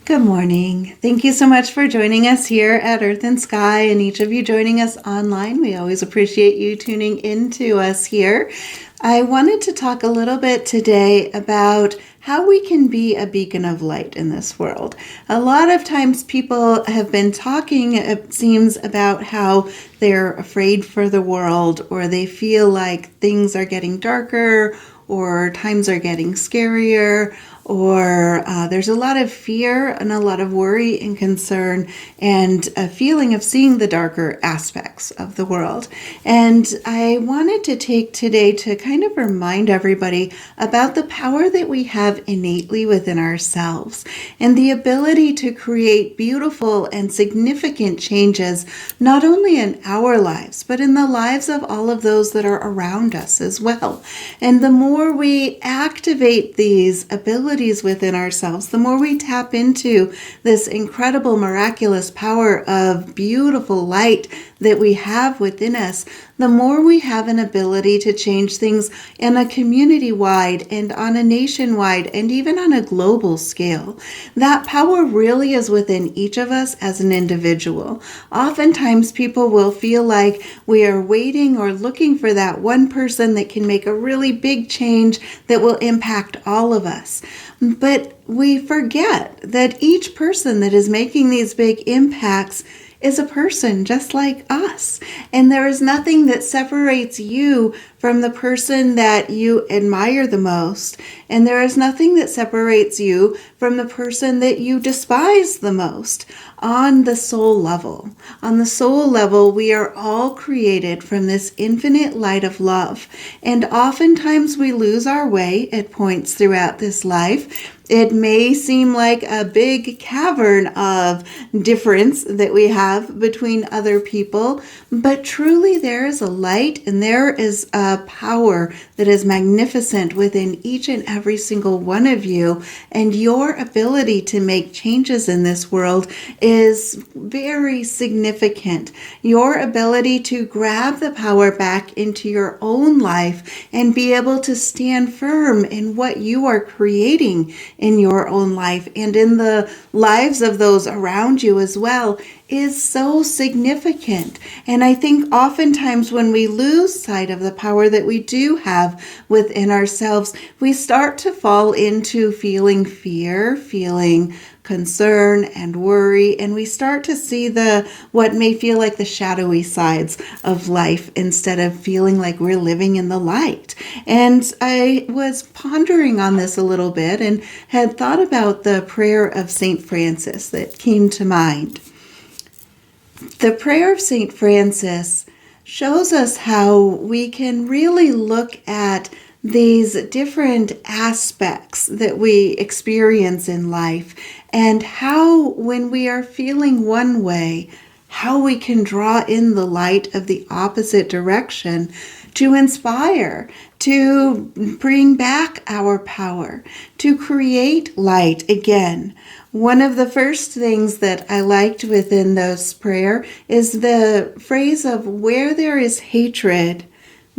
Good morning. Thank you so much for joining us here at Earth and Sky, and each of you joining us online. We always appreciate you tuning in to us here. I wanted to talk a little bit today about how we can be a beacon of light in this world. A lot of times people have been talking, it seems, about how they're afraid for the world, or they feel like things are getting darker, or times are getting scarier, or there's a lot of fear and a lot of worry and concern and a feeling of seeing the darker aspects of the world. And I wanted to take today to kind of remind everybody about the power that we have innately within ourselves and the ability to create beautiful and significant changes, not only in our lives, but in the lives of all of those that are around us as well. And the more we activate these abilities within ourselves, the more we tap into this incredible, miraculous power of beautiful light that we have within us, the more we have an ability to change things in a community-wide and on a nationwide and even on a global scale. That power really is within each of us as an individual. Oftentimes people will feel like we are waiting or looking for that one person that can make a really big change that will impact all of us. But we forget that each person that is making these big impacts is a person just like us. And there is nothing that separates you from the person that you admire the most. And there is nothing that separates you from the person that you despise the most on the soul level. On the soul level, we are all created from this infinite light of love. And oftentimes we lose our way at points throughout this life. It may seem like a big cavern of difference that we have between other people, but truly there is a light and there is a power that is magnificent within each and every single one of you, and your ability to make changes in this world is very significant. Your ability to grab the power back into your own life and be able to stand firm in what you are creating in your own life and in the lives of those around you as well is so significant. And I think oftentimes when we lose sight of the power that we do have within ourselves, we start to fall into feeling fear, feeling concern and worry, and we start to see what may feel like the shadowy sides of life instead of feeling like we're living in the light. And I was pondering on this a little bit and had thought about the prayer of St. Francis that came to mind. The prayer of St. Francis shows us how we can really look at these different aspects that we experience in life and how, when we are feeling one way, how we can draw in the light of the opposite direction to inspire, to bring back our power, to create light again. One of the first things that I liked within this prayer is the phrase of, where there is hatred,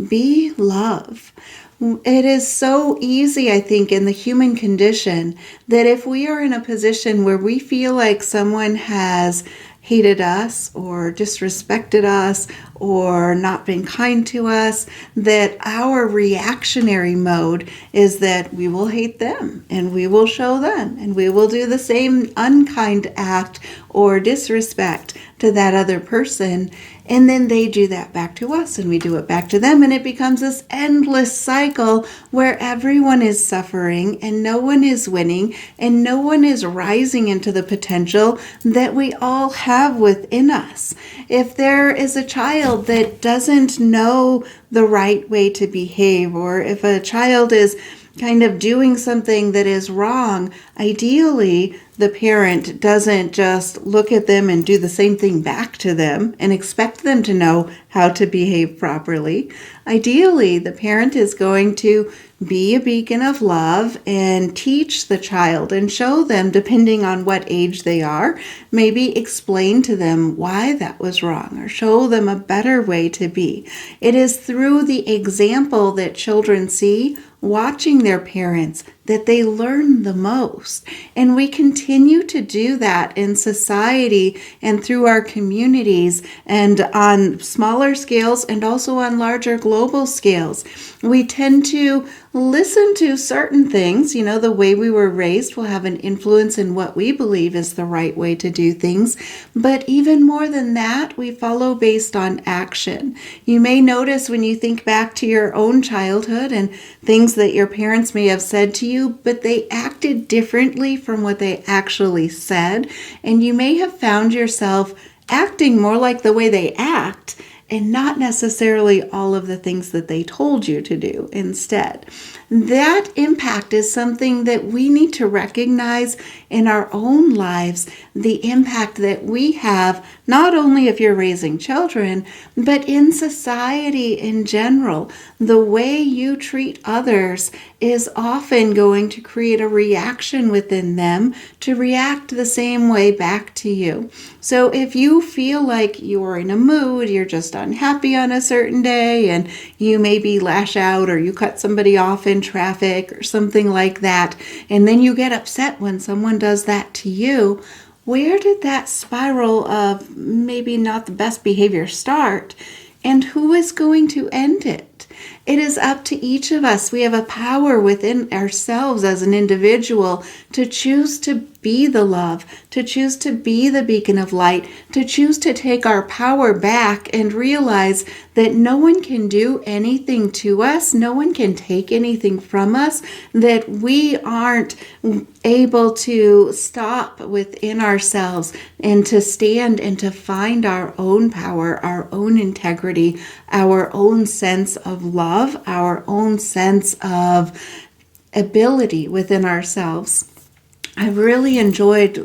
be love. It is so easy, I think, in the human condition that if we are in a position where we feel like someone has hated us or disrespected us or not been kind to us, that our reactionary mode is that we will hate them and we will show them and we will do the same unkind act or disrespect to that other person. And then they do that back to us and we do it back to them. And it becomes this endless cycle where everyone is suffering and no one is winning and no one is rising into the potential that we all have within us. If there is a child that doesn't know the right way to behave, or if a child is kind of doing something that is wrong, ideally the parent doesn't just look at them and do the same thing back to them and expect them to know how to behave properly. Ideally, the parent is going to be a beacon of love and teach the child and show them, depending on what age they are, maybe explain to them why that was wrong or show them a better way to be. It is through the example that children see watching their parents that they learn the most. And we continue to do that in society and through our communities and on smaller scales and also on larger global scales. We tend to listen to certain things. The way we were raised will have an influence in what we believe is the right way to do things. But even more than that, we follow based on action. You may notice when you think back to your own childhood and things that your parents may have said to you, but they acted differently from what they actually said. And you may have found yourself acting more like the way they act and not necessarily all of the things that they told you to do instead. That impact is something that we need to recognize in our own lives, the impact that we have, not only if you're raising children, but in society in general. The way you treat others is often going to create a reaction within them to react the same way back to you. So if you feel like you're in a mood, you're just unhappy on a certain day, and you maybe lash out or you cut somebody off in traffic or something like that, and then you get upset when someone does that to you, where did that spiral of maybe not the best behavior start? And who is going to end it? It is up to each of us. We have a power within ourselves as an individual to choose to be the love, to choose to be the beacon of light, to choose to take our power back and realize that no one can do anything to us, no one can take anything from us that we aren't able to stop within ourselves and to stand and to find our own power, our own integrity, our own sense of love, our own sense of ability within ourselves. I've really enjoyed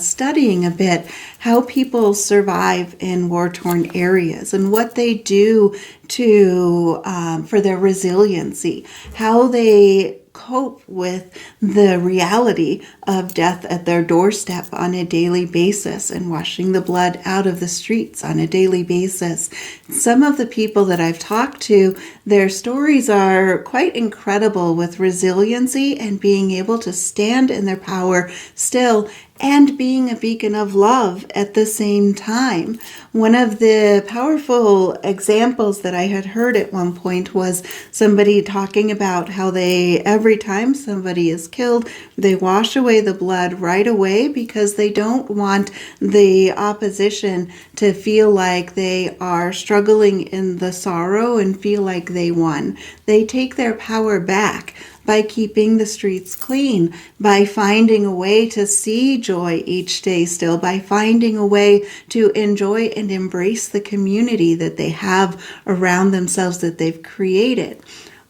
studying a bit how people survive in war-torn areas and what they do to for their resiliency, how they cope with the reality of death at their doorstep on a daily basis and washing the blood out of the streets on a daily basis. Some of the people that I've talked to, their stories are quite incredible with resiliency and being able to stand in their power still and being a beacon of love at the same time. One of the powerful examples that I had heard at one point was somebody talking about how every time somebody is killed, they wash away the blood right away because they don't want the opposition to feel like they are struggling in the sorrow and feel like they won. They take their power back by keeping the streets clean, by finding a way to see joy each day still, by finding a way to enjoy and embrace the community that they have around themselves that they've created.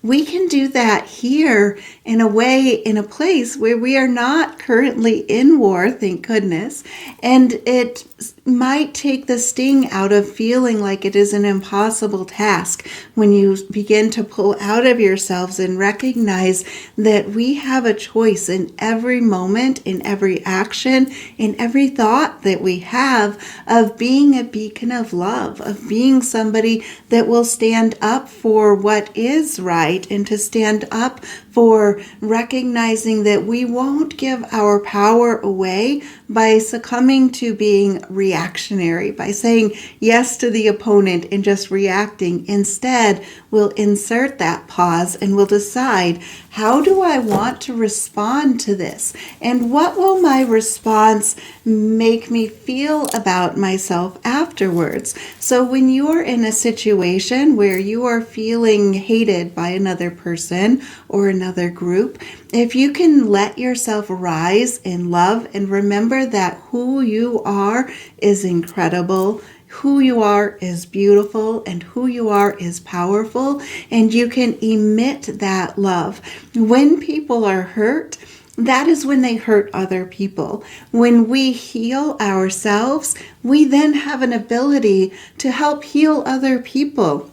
We can do that here in a way, in a place where we are not currently in war, thank goodness, and it might take the sting out of feeling like it is an impossible task when you begin to pull out of yourselves and recognize that we have a choice in every moment, in every action, in every thought that we have of being a beacon of love, of being somebody that will stand up for what is right and to stand up for recognizing that we won't give our power away by succumbing to being reactionary, by saying yes to the opponent and just reacting. Instead, we'll insert that pause and we'll decide, how do I want to respond to this? And what will my response make me feel about myself afterwards? So when you're in a situation where you are feeling hated by another person or another group, if you can let yourself rise in love and remember that who you are is incredible, who you are is beautiful, and who you are is powerful, and you can emit that love. When people are hurt, that is when they hurt other people. When we heal ourselves, we then have an ability to help heal other people.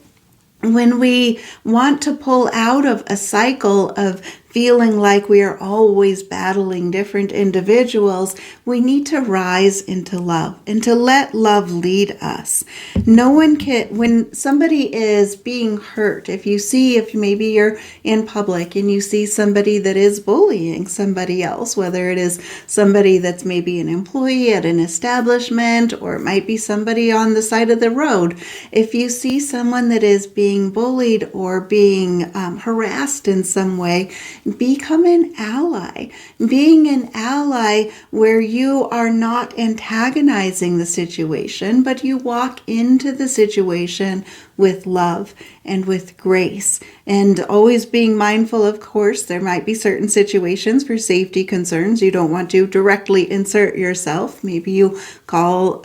When we want to pull out of a cycle of feeling like we are always battling different individuals, we need to rise into love and to let love lead us. No one can, when somebody is being hurt, if maybe you're in public and you see somebody that is bullying somebody else, whether it is somebody that's maybe an employee at an establishment, or it might be somebody on the side of the road. If you see someone that is being bullied or being harassed in some way, become an ally. Being an ally where you are not antagonizing the situation, but you walk into the situation with love and with grace, and always being mindful, of course, there might be certain situations for safety concerns. You don't want to directly insert yourself. Maybe you call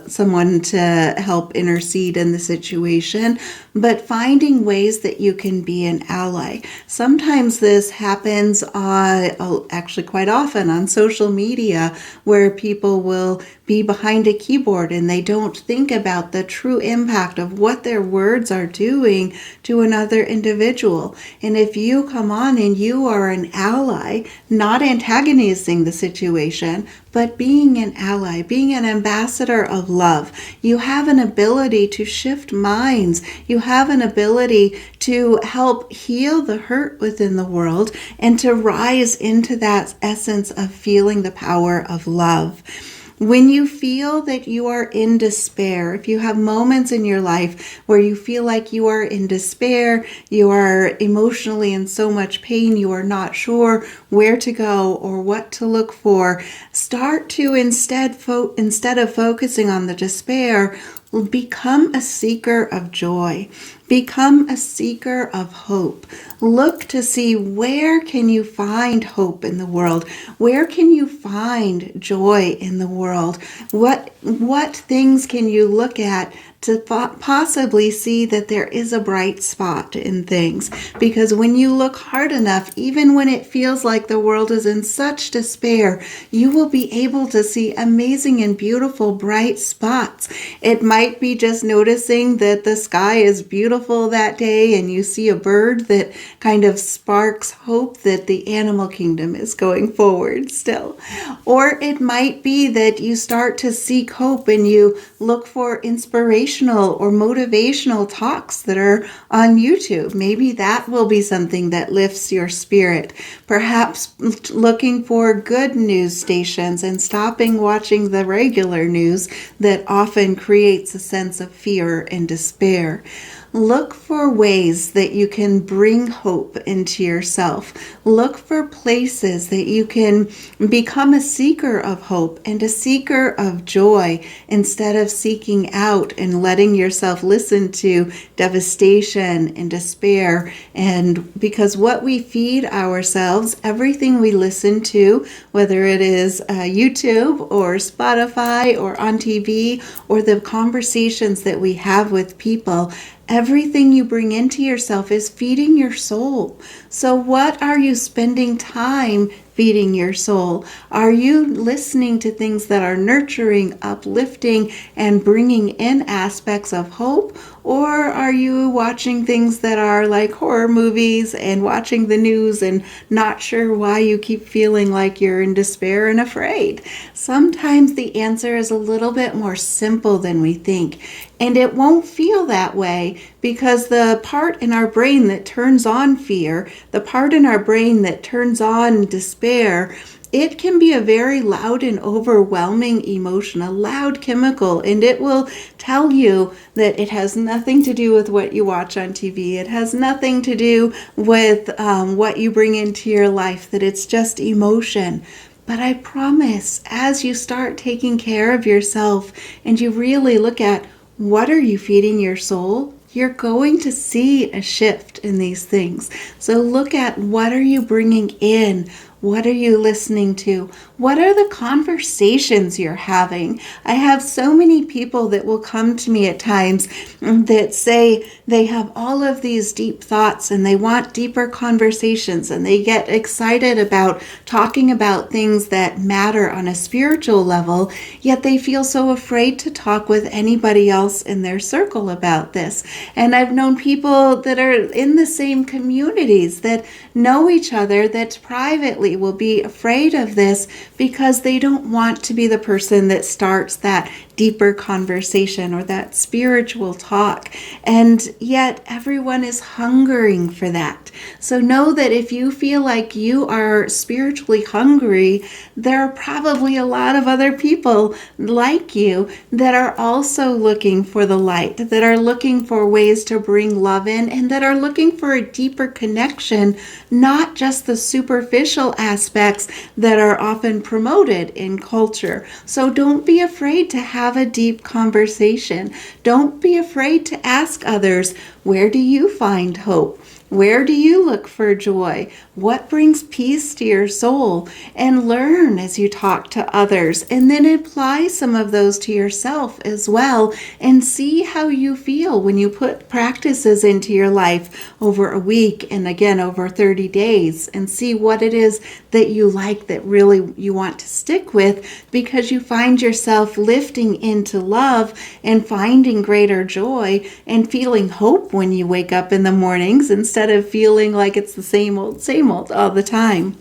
someone to help intercede in the situation, but finding ways that you can be an ally. Sometimes this happens actually quite often on social media, where people will be behind a keyboard and they don't think about the true impact of what their words are doing to another individual. And if you come on and you are an ally, not antagonizing the situation, but being an ally, being an ambassador of love, you have an ability to shift minds. You have an ability to help heal the hurt within the world and to rise into that essence of feeling the power of love. When you feel that you are in despair, if you have moments in your life where you feel like you are in despair, you are emotionally in so much pain, you are not sure where to go or what to look for, start to instead of focusing on the despair, become a seeker of joy. Become a seeker of hope. Look to see, where can you find hope in the world? Where can you find joy in the world? What things can you look at to possibly see that there is a bright spot in things? Because when you look hard enough, even when it feels like the world is in such despair, you will be able to see amazing and beautiful bright spots. It might be just noticing that the sky is beautiful that day and you see a bird that kind of sparks hope that the animal kingdom is going forward still. Or it might be that you start to seek hope and you look for inspirational or motivational talks that are on YouTube. Maybe that will be something that lifts your spirit. Perhaps looking for good news stations and stopping watching the regular news that often creates a sense of fear and despair. Look for ways that you can bring hope into yourself. Look for places that you can become a seeker of hope and a seeker of joy, instead of seeking out and letting yourself listen to devastation and despair. And because what we feed ourselves, everything we listen to, whether it is YouTube or Spotify or on TV, or the conversations that we have with people, everything you bring into yourself is feeding your soul. So what are you spending time feeding your soul? Are you listening to things that are nurturing, uplifting, and bringing in aspects of hope? Or are you watching things that are like horror movies and watching the news and not sure why you keep feeling like you're in despair and afraid? Sometimes the answer is a little bit more simple than we think. And it won't feel that way because the part in our brain that turns on fear, the part in our brain that turns on despair, it can be a very loud and overwhelming emotion, a loud chemical, and it will tell you that it has nothing to do with what you watch on TV. It has nothing to do with what you bring into your life, that it's just emotion. But I promise, as you start taking care of yourself and you really look at what are you feeding your soul, you're going to see a shift in these things. So look at, what are you bringing in? What are you listening to? What are the conversations you're having? I have so many people that will come to me at times that say they have all of these deep thoughts and they want deeper conversations and they get excited about talking about things that matter on a spiritual level, yet they feel so afraid to talk with anybody else in their circle about this. And I've known people that are in the same communities that know each other that privately will be afraid of this because they don't want to be the person that starts that deeper conversation or that spiritual talk. And yet everyone is hungering for that. So know that if you feel like you are spiritually hungry, there are probably a lot of other people like you that are also looking for the light, that are looking for ways to bring love in, and that are looking for a deeper connection, not just the superficial aspects that are often promoted in culture. So don't be afraid to have a deep conversation. Don't be afraid to ask others, where do you find hope? Where do you look for joy? What brings peace to your soul? And learn as you talk to others, and then apply some of those to yourself as well, and see how you feel when you put practices into your life over a week and again over 30 days, and see what it is that you like, that really you want to stick with, because you find yourself lifting into love and finding greater joy and feeling hope when you wake up in the mornings, instead of feeling like it's the same old all the time.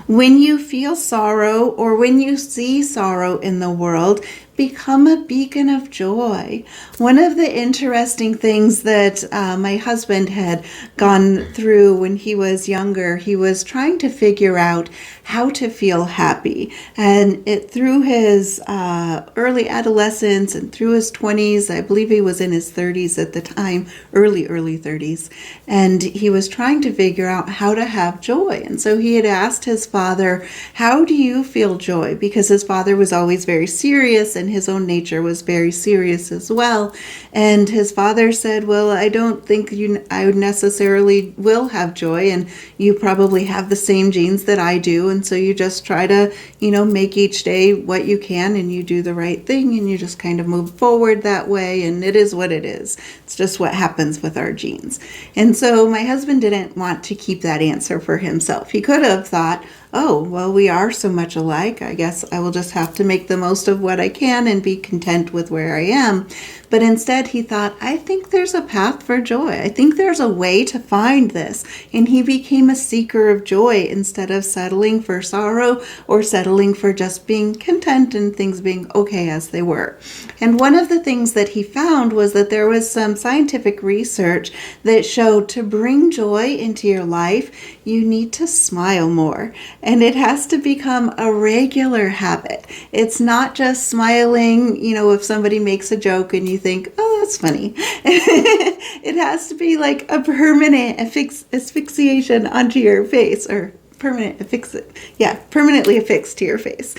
When you feel sorrow or when you see sorrow in the world, become a beacon of joy. One of the interesting things that my husband had gone through when he was younger, he was trying to figure out how to feel happy. And through his early adolescence and through his 20s, I believe he was in his 30s at the time, early 30s, and he was trying to figure out how to have joy. And so he had asked his father, how do you feel joy? Because his father was always very serious, and his own nature was very serious as well. And his father said, well, I don't think I would necessarily will have joy, and you probably have the same genes that I do, and so you just try to, make each day what you can, and you do the right thing, and you just kind of move forward that way, and it is what it is. It's just what happens with our genes. And so my husband didn't want to keep that answer for himself. He could have thought, oh, well, we are so much alike. I guess I will just have to make the most of what I can and be content with where I am. But instead he thought, I think there's a path for joy. I think there's a way to find this. And he became a seeker of joy instead of settling for sorrow or settling for just being content and things being okay as they were. And one of the things that he found was that there was some scientific research that showed to bring joy into your life, you need to smile more. And it has to become a regular habit. It's not just smiling, if somebody makes a joke and you think, oh, that's funny. It has to be like a permanent asphyxiation onto your face, or permanently affixed to your face.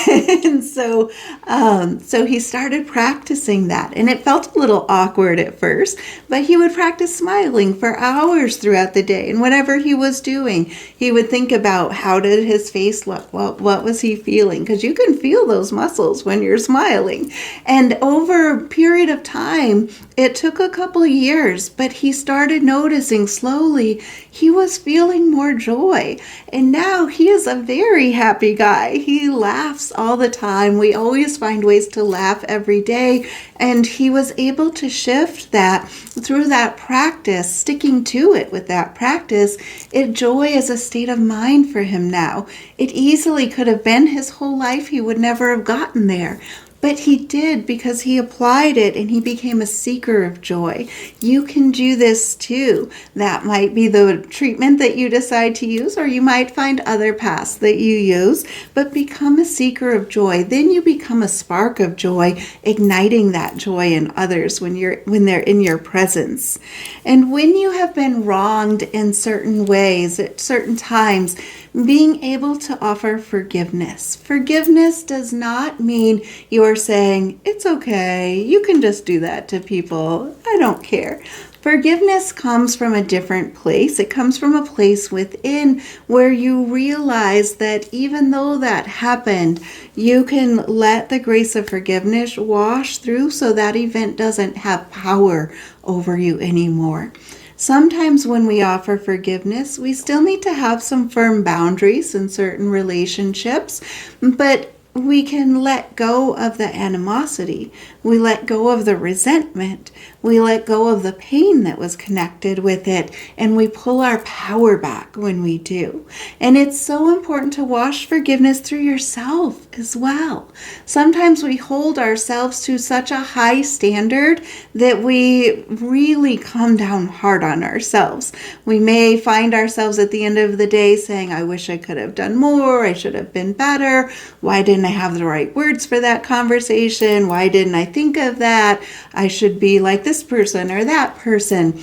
And so he started practicing that, and it felt a little awkward at first, but he would practice smiling for hours throughout the day. And whatever he was doing, he would think about, how did his face look? What was he feeling? Because you can feel those muscles when you're smiling. And over a period of time, it took a couple of years, but he started noticing slowly he was feeling more joy. And now he is a very happy guy. He laughs all the time. We always find ways to laugh every day. And he was able to shift that through that practice, sticking to it with that practice. Joy is a state of mind for him now. It easily could have been his whole life. He would never have gotten there. But he did, because he applied it and he became a seeker of joy. You can do this too. That might be the treatment that you decide to use, or you might find other paths that you use, but become a seeker of joy. Then you become a spark of joy, igniting that joy in others when they're in your presence. And when you have been wronged in certain ways at certain times, being able to offer forgiveness. Forgiveness does not mean you're saying, it's okay, you can just do that to people, I don't care. Forgiveness comes from a different place. It comes from a place within where you realize that even though that happened, you can let the grace of forgiveness wash through so that event doesn't have power over you anymore. Sometimes when we offer forgiveness, we still need to have some firm boundaries in certain relationships, but we can let go of the animosity. We let go of the resentment. We let go of the pain that was connected with it, and we pull our power back when we do. And it's so important to wash forgiveness through yourself as well. Sometimes we hold ourselves to such a high standard that we really come down hard on ourselves. We may find ourselves at the end of the day saying, I wish I could have done more. I should have been better. Why didn't I have the right words for that conversation? Why didn't I think of that? I should be like this person or that person.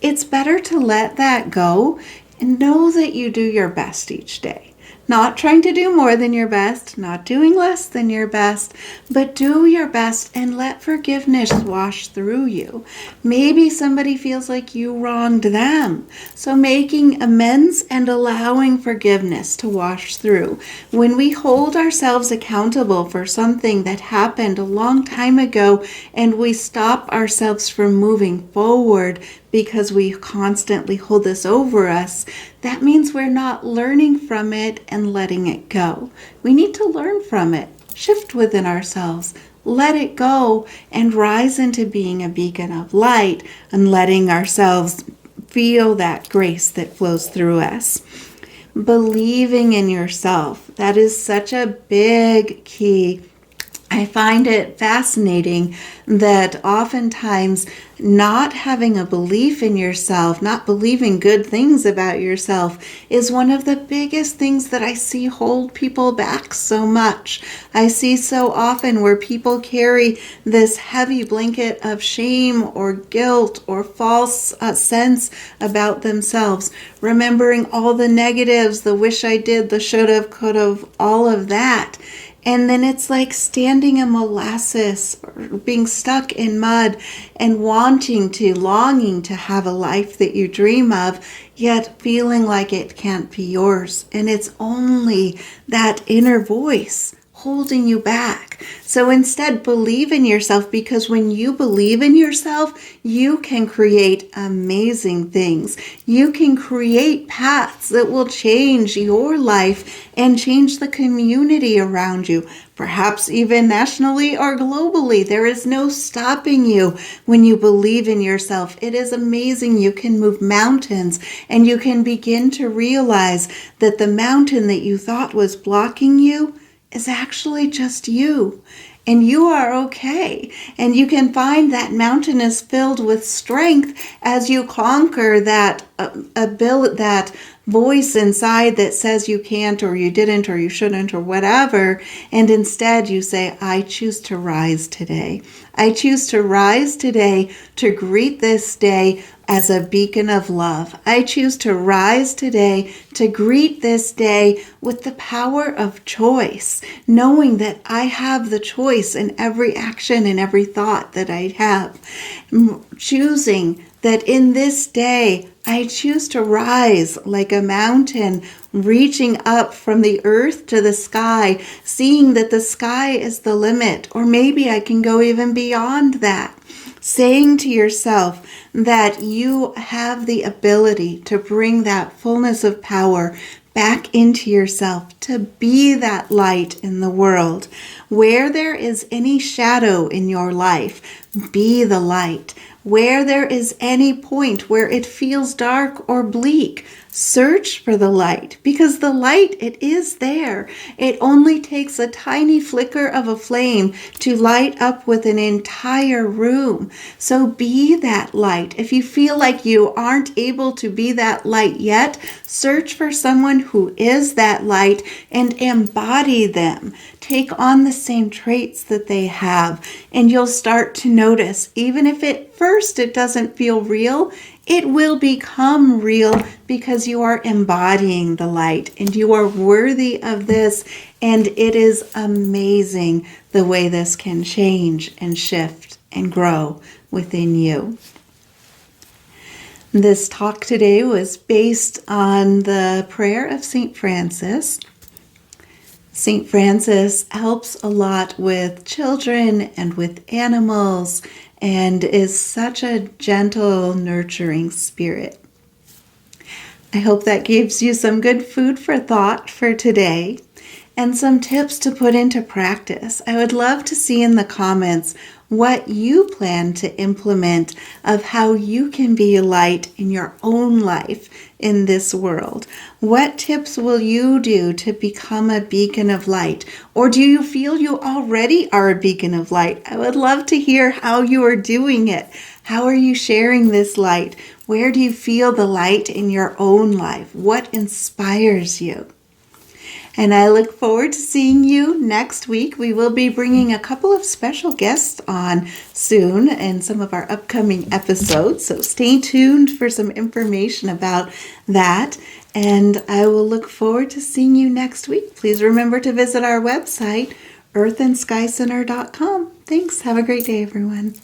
It's better to let that go and know that you do your best each day. Not trying to do more than your best, not doing less than your best, but do your best and let forgiveness wash through you. Maybe somebody feels like you wronged them. So making amends and allowing forgiveness to wash through. When we hold ourselves accountable for something that happened a long time ago and we stop ourselves from moving forward because we constantly hold this over us, that means we're not learning from it and letting it go. We need to learn from it, shift within ourselves, let it go, and rise into being a beacon of light and letting ourselves feel that grace that flows through us. Believing in yourself, that is such a big key. I find it fascinating that oftentimes not having a belief in yourself, not believing good things about yourself is one of the biggest things that I see hold people back so much. I see so often where people carry this heavy blanket of shame or guilt or false sense about themselves, remembering all the negatives, the wish I did, the should have, could have, all of that. And then it's like standing in molasses or being stuck in mud and longing to have a life that you dream of, yet feeling like it can't be yours. And it's only that inner voice holding you back. So instead, believe in yourself, because when you believe in yourself, you can create amazing things. You can create paths that will change your life and change the community around you, perhaps even nationally or globally. There is no stopping you when you believe in yourself. It is amazing. You can move mountains, and you can begin to realize that the mountain that you thought was blocking you is actually just you, and you are okay. And you can find that mountain is filled with strength as you conquer that that voice inside that says you can't or you didn't or you shouldn't or whatever. And instead you say, I choose to rise today. I choose to rise today to greet this day as a beacon of love. I choose to rise today to greet this day with the power of choice, knowing that I have the choice in every action and every thought that I have. Choosing that in this day, I choose to rise like a mountain, reaching up from the earth to the sky, seeing that the sky is the limit, or maybe I can go even beyond that. Saying to yourself that you have the ability to bring that fullness of power back into yourself, to be that light in the world. Where there is any shadow in your life, be the light. Where there is any point where it feels dark or bleak, search for the light, because the light, it is there. It only takes a tiny flicker of a flame to light up with an entire room. So be that light. If you feel like you aren't able to be that light yet, search for someone who is that light and embody them. Take on the same traits that they have, and you'll start to notice, even if at first it doesn't feel real, it will become real because you are embodying the light and you are worthy of this. And it is amazing the way this can change and shift and grow within you. This talk today was based on the prayer of St. Francis. St. Francis helps a lot with children and with animals and is such a gentle, nurturing spirit. I hope that gives you some good food for thought for today and some tips to put into practice. I would love to see in the comments what you plan to implement of how you can be a light in your own life in this world. What tips will you do to become a beacon of light? Or do you feel you already are a beacon of light? I would love to hear how you are doing it. How are you sharing this light? Where do you feel the light in your own life? What inspires you? And I look forward to seeing you next week. We will be bringing a couple of special guests on soon in some of our upcoming episodes. So stay tuned for some information about that. And I will look forward to seeing you next week. Please remember to visit our website, earthandskyscenter.com. Thanks. Have a great day, everyone.